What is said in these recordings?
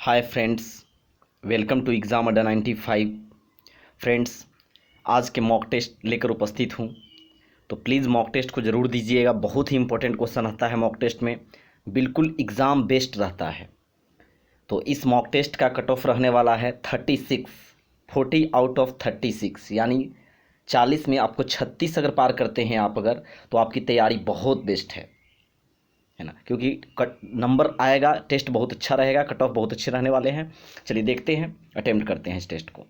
Hi friends, welcome to exam Adda 95। Friends, आज के mock test लेकर उपस्थित हूँ, तो प्लीज़ मॉक टेस्ट को ज़रूर दीजिएगा। बहुत ही इंपॉर्टेंट क्वेश्चन आता है मॉक टेस्ट में, बिल्कुल एग्ज़ाम बेस्ड रहता है। तो इस मॉक टेस्ट का कट ऑफ रहने वाला है 36, 40 आउट ऑफ 36, यानी 40 में आपको 36 अगर पार करते हैं आप अगर, तो आपकी तैयारी बहुत बेस्ट है ना, क्योंकि कट नंबर आएगा, टेस्ट बहुत अच्छा रहेगा, कट ऑफ बहुत अच्छे रहने वाले हैं। चलिए देखते हैं, अटेम्प्ट करते हैं इस टेस्ट को।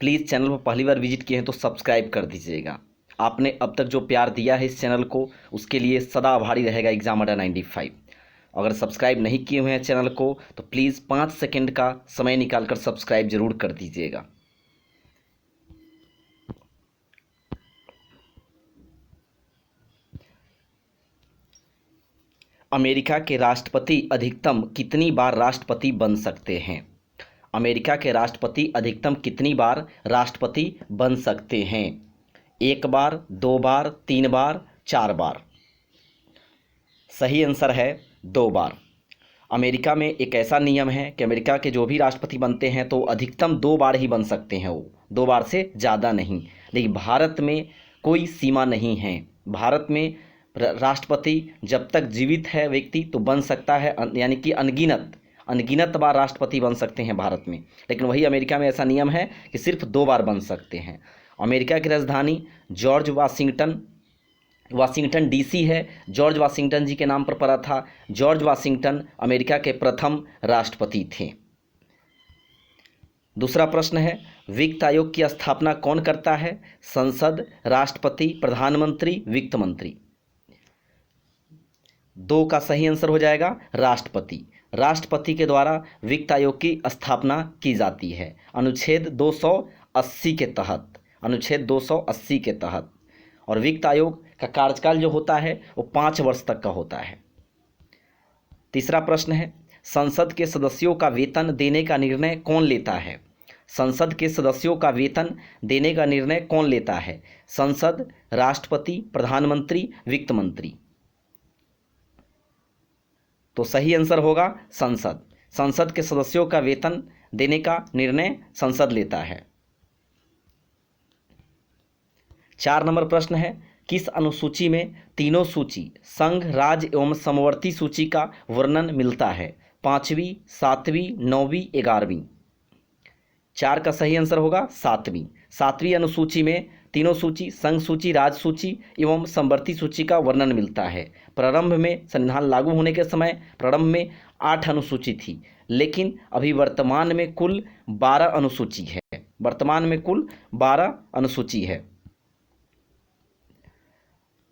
प्लीज़ चैनल पर पहली बार विजिट किए हैं तो सब्सक्राइब कर दीजिएगा। आपने अब तक जो प्यार दिया है इस चैनल को, उसके लिए सदा आभारी रहेगा एग्जाम अड्डा 95। अगर सब्सक्राइब नहीं किए हुए हैं चैनल को तो प्लीज़ 5 सेकेंड का समय निकालकर सब्सक्राइब जरूर कर दीजिएगा। अमेरिका के राष्ट्रपति अधिकतम कितनी बार राष्ट्रपति बन सकते हैं? अमेरिका के राष्ट्रपति अधिकतम कितनी बार राष्ट्रपति बन सकते हैं? 1 बार, 2 बार, 3 बार, 4 बार। सही आंसर है 2 बार। अमेरिका में एक ऐसा नियम है कि अमेरिका के जो भी राष्ट्रपति बनते हैं तो अधिकतम 2 बार ही बन सकते हैं, वो 2 बार से ज़्यादा नहीं। लेकिन भारत में कोई सीमा नहीं है। भारत में राष्ट्रपति जब तक जीवित है व्यक्ति तो बन सकता है, यानी कि अनगिनत बार राष्ट्रपति बन सकते हैं भारत में। लेकिन वही अमेरिका में ऐसा नियम है कि सिर्फ 2 बार बन सकते हैं। अमेरिका की राजधानी जॉर्ज वाशिंगटन डीसी है। जॉर्ज वाशिंगटन जी के नाम पर पड़ा था। जॉर्ज वाशिंगटन अमेरिका के प्रथम राष्ट्रपति थे। दूसरा प्रश्न है, वित्त आयोग की स्थापना कौन करता है? संसद, राष्ट्रपति, प्रधानमंत्री, वित्त मंत्री। 2 का सही आंसर हो जाएगा राष्ट्रपति। राष्ट्रपति के द्वारा वित्त आयोग की स्थापना की जाती है अनुच्छेद 280 के तहत। और वित्त आयोग का कार्यकाल जो होता है वो 5 वर्ष तक का होता है। तीसरा प्रश्न है, संसद के सदस्यों का वेतन देने का निर्णय कौन लेता है? संसद के सदस्यों का वेतन देने का निर्णय कौन लेता है? संसद, राष्ट्रपति, प्रधानमंत्री, वित्त मंत्री। तो सही आंसर होगा संसद। संसद के सदस्यों का वेतन देने का निर्णय संसद लेता है। 4 नंबर प्रश्न है, किस अनुसूची में तीनों सूची संघ, राज्य एवं समवर्ती सूची का वर्णन मिलता है? 5वीं, 7वीं, 9वीं, 11वीं। 4 का सही आंसर होगा 7वीं। 7वीं अनुसूची में तीनों सूची संघ सूची, राज्य सूची एवं समवर्ती सूची का वर्णन मिलता है। प्रारंभ में संविधान लागू होने के समय प्रारंभ में 8 अनुसूची थी, लेकिन अभी वर्तमान में कुल 12 अनुसूची है।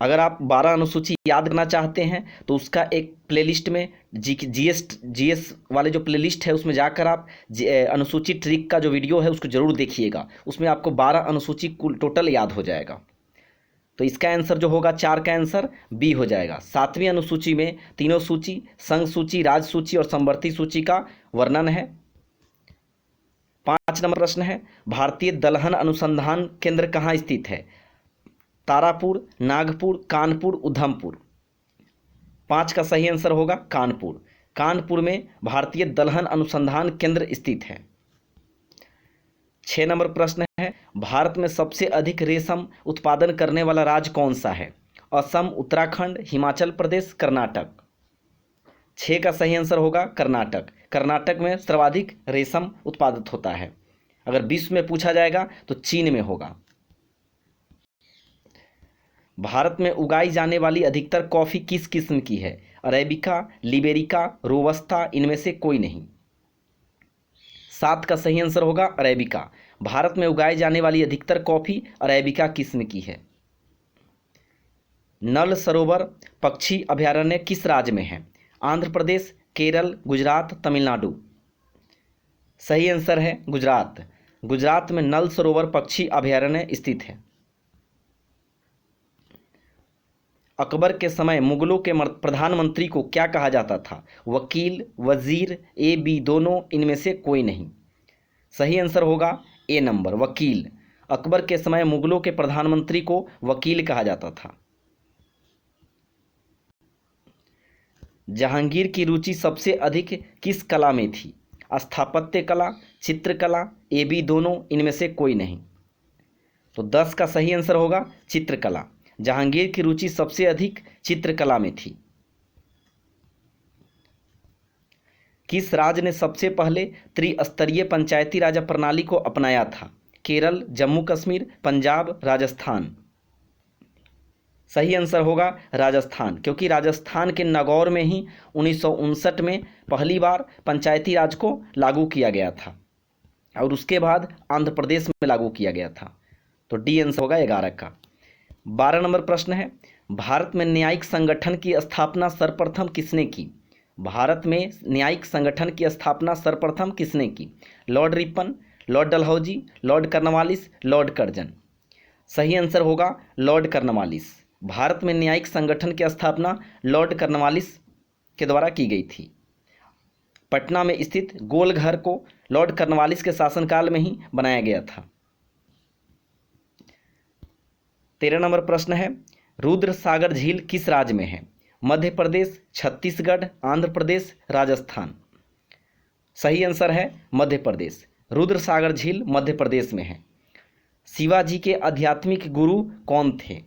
अगर आप 12 अनुसूची याद करना चाहते हैं तो उसका एक प्लेलिस्ट में जीएस वाले जो प्लेलिस्ट है उसमें जाकर आप अनुसूची ट्रिक का जो वीडियो है उसको ज़रूर देखिएगा। उसमें आपको 12 अनुसूची कुल टोटल याद हो जाएगा। तो इसका आंसर जो होगा 4 का आंसर बी हो जाएगा। 7वीं अनुसूची में तीनों सूची संघ सूची, राज्य सूची और समवर्ती सूची का वर्णन है। 5 नंबर प्रश्न है, भारतीय दलहन अनुसंधान केंद्र कहाँ स्थित है? तारापुर, नागपुर, कानपुर, उधमपुर। 5 का सही आंसर होगा कानपुर। कानपुर में भारतीय दलहन अनुसंधान केंद्र स्थित है। 6 नंबर प्रश्न है, भारत में सबसे अधिक रेशम उत्पादन करने वाला राज्य कौन सा है? असम, उत्तराखंड, हिमाचल प्रदेश, कर्नाटक। 6 का सही आंसर होगा कर्नाटक। कर्नाटक में सर्वाधिक रेशम उत्पादित होता है। अगर विश्व में पूछा जाएगा तो चीन में होगा। भारत में उगाई जाने वाली अधिकतर कॉफ़ी किस किस्म की है? अरेबिका, लिबेरिका, रोबस्ता, इनमें से कोई नहीं। 7 का सही आंसर होगा अरेबिका। भारत में उगाई जाने वाली अधिकतर कॉफ़ी अरेबिका किस्म की है। नल सरोवर पक्षी अभयारण्य किस राज्य में है? आंध्र प्रदेश, केरल, गुजरात, तमिलनाडु। सही आंसर है गुजरात। गुजरात में नल सरोवर पक्षी अभयारण्य स्थित है। अकबर के समय मुगलों के प्रधानमंत्री को क्या कहा जाता था? वकील, वजीर, ए बी दोनों, इनमें से कोई नहीं। सही आंसर होगा ए नंबर, वकील। अकबर के समय मुगलों के प्रधानमंत्री को वकील कहा जाता था। जहांगीर की रुचि सबसे अधिक किस कला में थी? स्थापत्य कला, चित्रकला, ए बी दोनों, इनमें से कोई नहीं। तो 10 का सही आंसर होगा चित्रकला। जहांगीर की रुचि सबसे अधिक चित्रकला में थी। किस राज्य ने सबसे पहले त्रिस्तरीय पंचायती राज प्रणाली को अपनाया था? केरल, जम्मू कश्मीर, पंजाब, राजस्थान। सही आंसर होगा राजस्थान, क्योंकि राजस्थान के नागौर में ही 1959 में पहली बार पंचायती राज को लागू किया गया था और उसके बाद आंध्र प्रदेश में लागू किया गया था। तो डी आंसर होगा 11 का। 12 नंबर प्रश्न है, भारत में न्यायिक संगठन की स्थापना सर्वप्रथम किसने की? भारत में न्यायिक संगठन की स्थापना सर्वप्रथम किसने की? Lord Ripon, Lord Dalhousie, Lord Cornwallis, Lord Curzon. सही आंसर होगा लॉर्ड कर्नवालिस। भारत में न्यायिक संगठन की स्थापना लॉर्ड कर्नवालिस के द्वारा की गई थी। पटना में स्थित गोल घर को लॉर्ड कर्नवालिस के शासनकाल में ही बनाया गया था। 13 नंबर प्रश्न है, रुद्र सागर झील किस राज्य में है? मध्य प्रदेश, छत्तीसगढ़, आंध्र प्रदेश, राजस्थान। सही आंसर है मध्य प्रदेश। रुद्र सागर झील मध्य प्रदेश में है। शिवाजी के आध्यात्मिक गुरु कौन थे?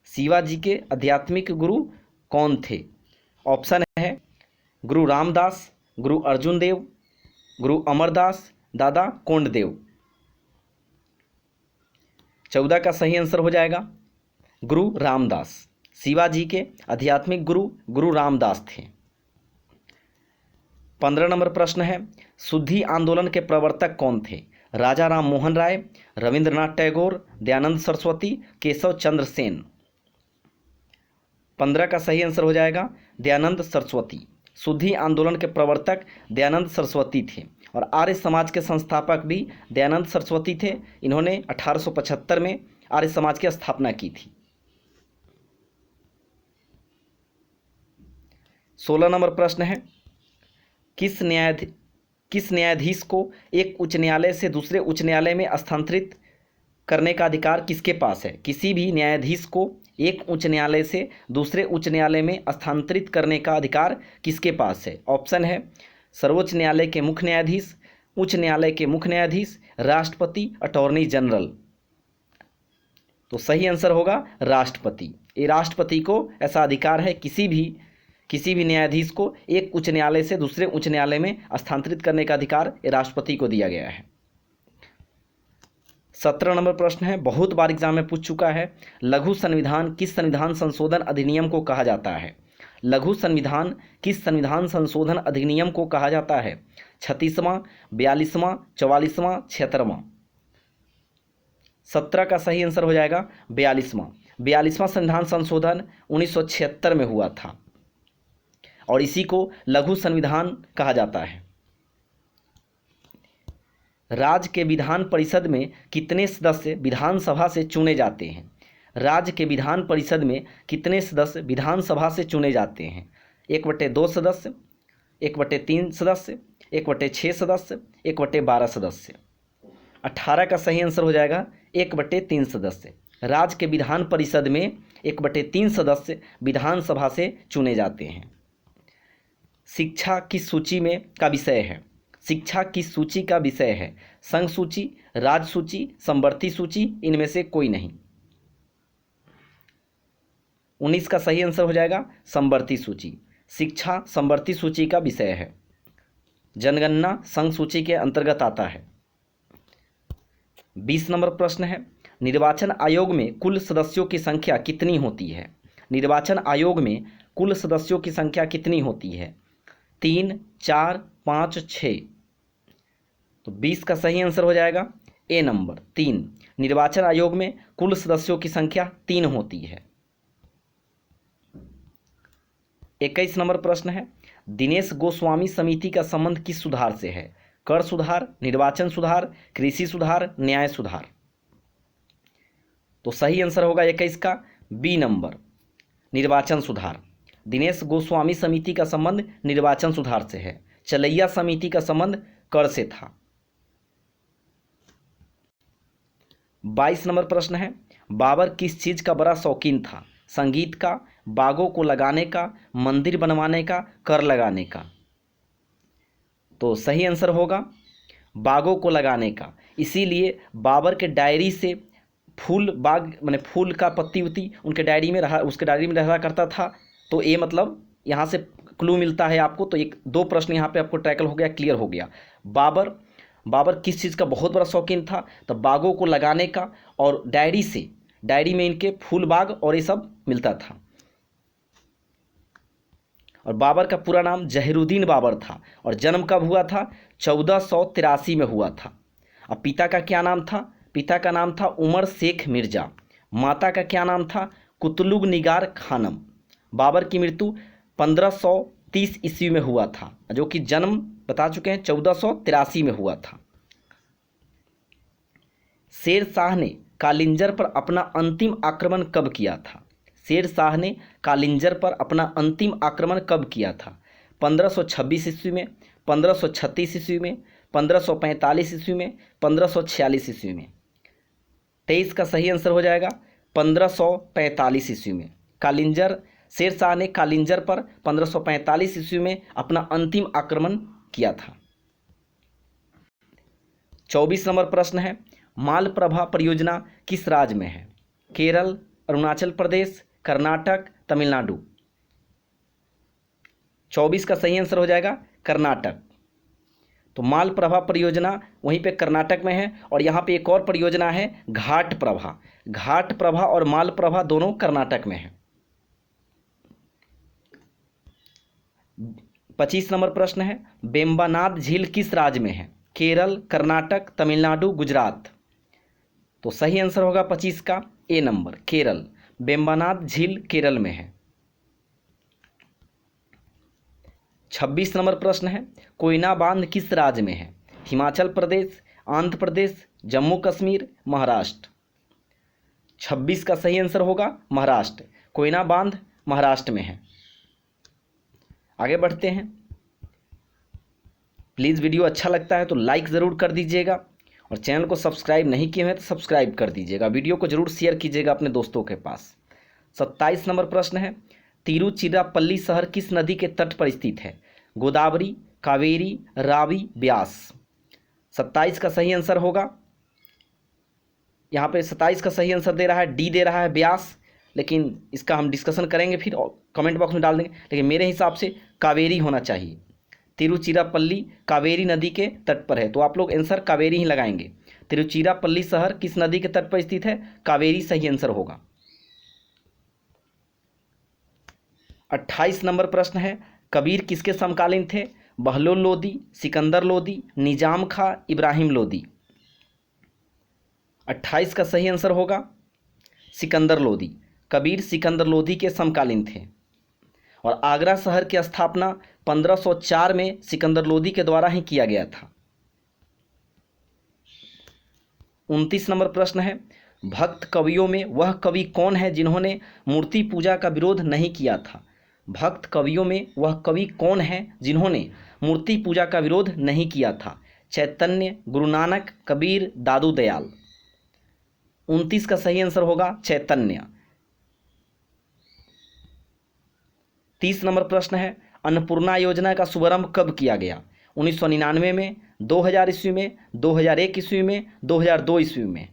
शिवाजी के आध्यात्मिक गुरु कौन थे? ऑप्शन है गुरु रामदास, गुरु अर्जुन देव, गुरु अमरदास, दादा कोंडदेव। 14 का सही आंसर हो जाएगा गुरु रामदास। शिवाजी के आध्यात्मिक गुरु गुरु रामदास थे। 15 नंबर प्रश्न है, शुद्धि आंदोलन के प्रवर्तक कौन थे? राजा राम मोहन राय, रविंद्रनाथ टैगोर, दयानंद सरस्वती, केशव चंद्र सेन। 15 का सही आंसर हो जाएगा दयानंद सरस्वती। शुद्धि आंदोलन के प्रवर्तक दयानंद सरस्वती थे और आर्य समाज के संस्थापक भी दयानंद सरस्वती थे। इन्होंने 1875 में आर्य समाज की स्थापना की थी। 16 नंबर प्रश्न है, किस न्यायाधीश को एक उच्च न्यायालय से दूसरे उच्च न्यायालय में स्थानांतरित करने का अधिकार किसके पास है? किसी भी न्यायाधीश को एक उच्च न्यायालय से दूसरे उच्च न्यायालय में स्थानांतरित करने का अधिकार किसके पास है? ऑप्शन है सर्वोच्च न्यायालय के मुख्य न्यायाधीश, उच्च न्यायालय के मुख्य न्यायाधीश, राष्ट्रपति, अटॉर्नी जनरल। तो सही आंसर होगा राष्ट्रपति। ये राष्ट्रपति को ऐसा अधिकार है किसी भी न्यायाधीश को एक उच्च न्यायालय से दूसरे उच्च न्यायालय में स्थानांतरित करने का अधिकार राष्ट्रपति को दिया गया है। 17 नंबर प्रश्न है, बहुत बार एग्जाम में पूछ चुका है, लघु संविधान किस संविधान संशोधन अधिनियम को कहा जाता है? लघु संविधान किस संविधान संशोधन अधिनियम को कहा जाता है? 36वां, 42वां, 44वां, 76वां। 17 का सही आंसर हो जाएगा 42वां। 42वां संविधान संशोधन 1976 में हुआ था और इसी को लघु संविधान कहा जाता है। राज्य के विधान परिषद में कितने सदस्य विधानसभा से चुने जाते हैं? राज्य के विधान परिषद में कितने सदस्य विधानसभा से चुने जाते हैं? 1/2 सदस्य, 1/3 सदस्य, 1/6 सदस्य, 1/12 सदस्य। 18 का सही आंसर हो जाएगा 1/3 सदस्य। राज्य के विधान परिषद में 1/3 सदस्य विधानसभा से चुने जाते हैं। शिक्षा किस सूची में का विषय है? शिक्षा किस सूची का विषय है? संघ सूची, राज्य सूची, समवर्ती सूची, इनमें से कोई नहीं। 19 का सही आंसर हो जाएगा समवर्ती सूची। शिक्षा समवर्ती सूची का विषय है। जनगणना संघ सूची के अंतर्गत आता है। 20 नंबर प्रश्न है, निर्वाचन आयोग में कुल सदस्यों की संख्या कितनी होती है? निर्वाचन आयोग में कुल सदस्यों की संख्या कितनी होती है? 3, 4, 5, 6। तो 20 का सही आंसर हो जाएगा ए नंबर 3। निर्वाचन आयोग में कुल सदस्यों की संख्या 3 होती है। 21 नंबर प्रश्न है, दिनेश गोस्वामी समिति का संबंध किस सुधार से है? कर सुधार, निर्वाचन सुधार, कृषि सुधार, न्याय सुधार। तो सही आंसर होगा 21 का बी नंबर, निर्वाचन सुधार। दिनेश गोस्वामी समिति का संबंध निर्वाचन सुधार से है। चलैया समिति का संबंध कर से था। 22 नंबर प्रश्न है, बाबर किस चीज का बड़ा शौकीन था? संगीत का, बागों को लगाने का, मंदिर बनवाने का, कर लगाने का। तो सही आंसर होगा बागों को लगाने का। इसीलिए बाबर के डायरी से फूल बाग माने फूल का पत्ती उत्ती उनके डायरी में रहा, उसके डायरी में रहा करता था। तो ये मतलब यहाँ से क्लू मिलता है आपको। तो एक दो प्रश्न यहाँ पे आपको टैकल हो गया, क्लियर हो गया। बाबर किस चीज़ का बहुत बड़ा शौकीन था? तो बागों को लगाने का, और डायरी में इनके फूल बाग और ये सब मिलता था। और बाबर का पूरा नाम जहीरुद्दीन बाबर था, और जन्म कब हुआ था? 1483 में हुआ था। अब पिता का क्या नाम था? पिता का नाम था उमर शेख मिर्जा। माता का क्या नाम था? कुतलुग निगार खानम। बाबर की मृत्यु 1530 ईस्वी में हुआ था, जो कि जन्म बता चुके हैं 1483 में हुआ था। शेर शाह ने कालिंजर पर अपना अंतिम आक्रमण कब किया था? शेर शाह ने कालिंजर पर अपना अंतिम आक्रमण कब किया था? 1526 ईस्वी में, 1536 ईस्वी में, 1545 ईस्वी में, 1546 ईस्वी में। 23 का सही आंसर हो जाएगा 1545 ईस्वी में। शेर शाह ने कालिंजर पर 1545 ईस्वी में अपना अंतिम आक्रमण किया था। 24 नंबर प्रश्न है, मालप्रभा परियोजना किस राज्य में है? केरल, अरुणाचल प्रदेश, कर्नाटक, तमिलनाडु। 24 का सही आंसर हो जाएगा कर्नाटक। तो मालप्रभा परियोजना वहीं पे कर्नाटक में है। और यहाँ पे एक और परियोजना है घाट प्रभा और मालप्रभा दोनों कर्नाटक में है। 25 नंबर प्रश्न है, वेम्बनाड झील किस राज्य में है? केरल, कर्नाटक, तमिलनाडु, गुजरात। तो सही आंसर होगा 25 का ए नंबर, केरल। वेम्बनाड झील केरल में है। 26 नंबर प्रश्न है, कोयना बांध किस राज्य में है? हिमाचल प्रदेश, आंध्र प्रदेश, जम्मू कश्मीर, महाराष्ट्र। 26 का सही आंसर होगा महाराष्ट्र। कोयना बांध महाराष्ट्र में है। आगे बढ़ते हैं। प्लीज़ वीडियो अच्छा लगता है तो लाइक ज़रूर कर दीजिएगा, और चैनल को सब्सक्राइब नहीं किए हैं तो सब्सक्राइब कर दीजिएगा। वीडियो को जरूर शेयर कीजिएगा अपने दोस्तों के पास। 27 नंबर प्रश्न है, तिरुचिरापल्ली शहर किस नदी के तट पर स्थित है? गोदावरी, कावेरी, रावी, ब्यास। 27 का सही आंसर होगा, यहाँ पे 27 का सही आंसर दे रहा है डी, दे रहा है ब्यास, लेकिन इसका हम डिस्कशन करेंगे फिर कमेंट बॉक्स में डाल देंगे। लेकिन मेरे हिसाब से कावेरी होना चाहिए। तिरुचिरापल्ली कावेरी नदी के तट पर है, तो आप लोग आंसर कावेरी ही लगाएंगे। तिरुचिरापल्ली शहर किस नदी के तट पर स्थित है? कावेरी सही आंसर होगा। 28 नंबर प्रश्न है, कबीर किसके समकालीन थे? बहलोल लोदी, सिकंदर लोदी, निजाम खां, इब्राहिम लोदी। 28 का सही आंसर होगा सिकंदर लोदी। कबीर सिकंदर लोदी के समकालीन थे, और आगरा शहर की स्थापना 1504 में सिकंदर लोदी के द्वारा ही किया गया था। 29 नंबर प्रश्न है, भक्त कवियों में वह कवि कौन है जिन्होंने मूर्ति पूजा का विरोध नहीं किया था? भक्त कवियों में वह कवि कौन है जिन्होंने मूर्ति पूजा का विरोध नहीं किया था? चैतन्य, गुरु नानक, कबीर, दादू दयाल। 29 का सही आंसर होगा चैतन्य। 30 नंबर प्रश्न है, अन्नपूर्णा योजना का शुभारंभ कब किया गया? 1999 में, 2000 ईस्वी में, 2001 ईस्वी में, 2002 ईस्वी में।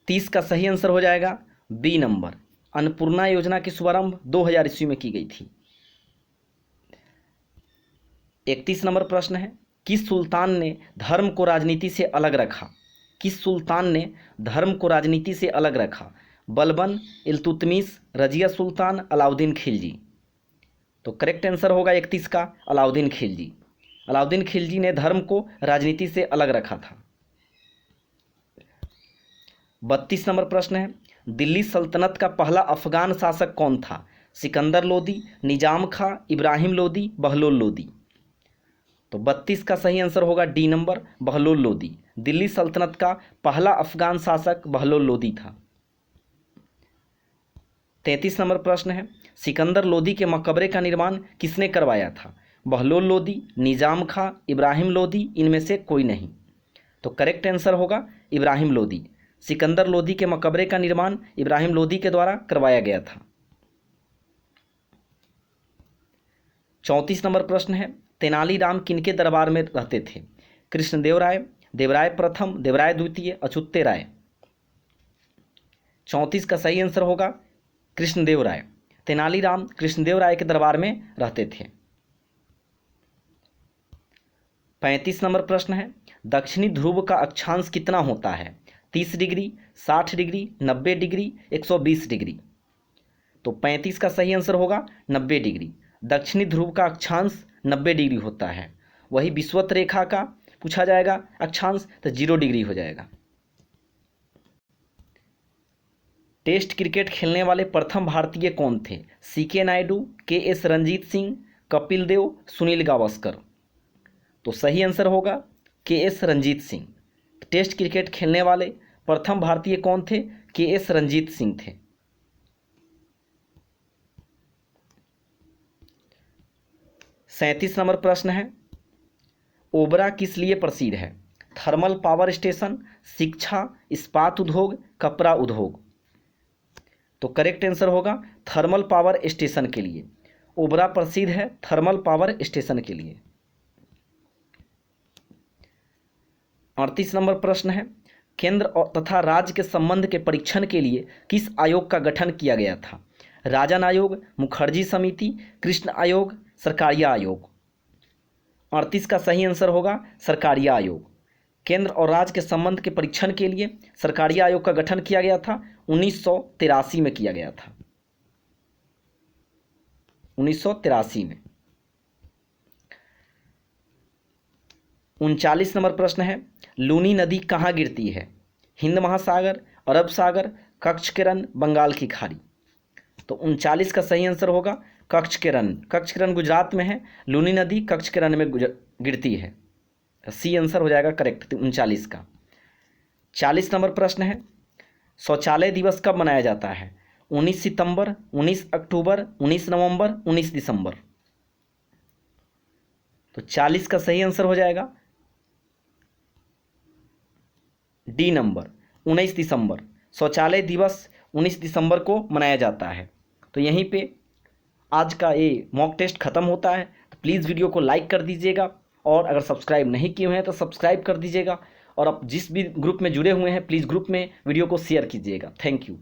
30 का सही आंसर हो जाएगा बी नंबर, अन्नपूर्णा योजना की शुभारंभ 2000 ईस्वी में की गई थी। 31 नंबर प्रश्न है, किस सुल्तान ने धर्म को राजनीति से अलग रखा? किस सुल्तान ने धर्म को राजनीति से अलग रखा? बलबन, इल्तुतमिश, रजिया सुल्तान, अलाउद्दीन खिलजी। तो करेक्ट आंसर होगा 31 का अलाउद्दीन खिलजी। अलाउद्दीन खिलजी ने धर्म को राजनीति से अलग रखा था। 32 नंबर प्रश्न है, दिल्ली सल्तनत का पहला अफगान शासक कौन था? सिकंदर लोदी, निजाम खां, इब्राहिम लोदी, बहलोल लोदी। तो 32 का सही आंसर होगा डी नंबर, बहलोल लोदी। दिल्ली सल्तनत का पहला अफगान शासक बहलोल लोदी था। 33 नंबर प्रश्न है, सिकंदर लोदी के मकबरे का निर्माण किसने करवाया था? बहलोल लोदी, निजाम खां, इब्राहिम लोदी, इनमें से कोई नहीं। तो करेक्ट आंसर होगा इब्राहिम लोदी। सिकंदर लोधी के मकबरे का निर्माण इब्राहिम लोधी के द्वारा करवाया गया था। 34 नंबर प्रश्न है, तेनालीराम किनके दरबार में रहते थे? कृष्णदेव राय, देवराय प्रथम, देवराय द्वितीय, अछूते राय। 34 का सही आंसर होगा कृष्णदेव राय। तेनालीराम कृष्णदेव राय के दरबार में रहते थे। 35 नंबर प्रश्न है, दक्षिणी ध्रुव का अक्षांश कितना होता है? 30 डिग्री, 60 डिग्री, 90 डिग्री, 120 डिग्री। तो 35 का सही आंसर होगा 90 डिग्री। दक्षिणी ध्रुव का अक्षांश 90 डिग्री होता है। वही विषुवत रेखा का पूछा जाएगा अक्षांश तो 0 डिग्री हो जाएगा। टेस्ट क्रिकेट खेलने वाले प्रथम भारतीय कौन थे? C K Naidu, K S. रंजीत सिंह, कपिल देव, सुनील गावस्कर। तो सही आंसर होगा K S. Ranjit Singh. Test cricket खेलने वाले प्रथम भारतीय कौन थे? के.एस. रंजीत सिंह थे। 37 नंबर प्रश्न है, ओबरा किस लिए प्रसिद्ध है? थर्मल पावर स्टेशन, शिक्षा, इस्पात उद्योग, कपड़ा उद्योग। तो करेक्ट आंसर होगा थर्मल पावर स्टेशन के लिए। ओबरा प्रसिद्ध है थर्मल पावर स्टेशन के लिए। 38 नंबर प्रश्न है, केंद्र तथा राज्य के संबंध के परीक्षण के लिए किस आयोग का गठन किया गया था? राजन आयोग, मुखर्जी समिति, कृष्ण आयोग, सरकारिया आयोग। 38 का सही आंसर होगा सरकारिया आयोग। केंद्र और राज्य के संबंध के परीक्षण के लिए सरकारिया आयोग का गठन किया गया था। 1983 में किया गया था। 1983 में। 39 नंबर प्रश्न है, लूनी नदी कहाँ गिरती है? हिंद महासागर, अरब सागर, कच्छकिरण, बंगाल की खाड़ी। तो 39 का सही आंसर होगा कच्छकिरण। कच्छकिरण गुजरात में है, लूनी नदी कच्छकिरण में गिरती है। सी आंसर हो जाएगा करेक्ट 39 का। 40 नंबर प्रश्न है, शौचालय दिवस कब मनाया जाता है? 19 सितंबर, 19 अक्टूबर, 19 नवंबर, 19 दिसंबर। तो 40 का सही आंसर हो जाएगा डी नंबर 19 दिसंबर। शौचालय दिवस 19 दिसंबर को मनाया जाता है। तो यहीं पे आज का ये मॉक टेस्ट खत्म होता है। तो प्लीज़ वीडियो को लाइक कर दीजिएगा और अगर सब्सक्राइब नहीं किए हुए हैं तो सब्सक्राइब कर दीजिएगा और आप जिस भी ग्रुप में जुड़े हुए हैं प्लीज़ ग्रुप में वीडियो को शेयर कीजिएगा। Thank you.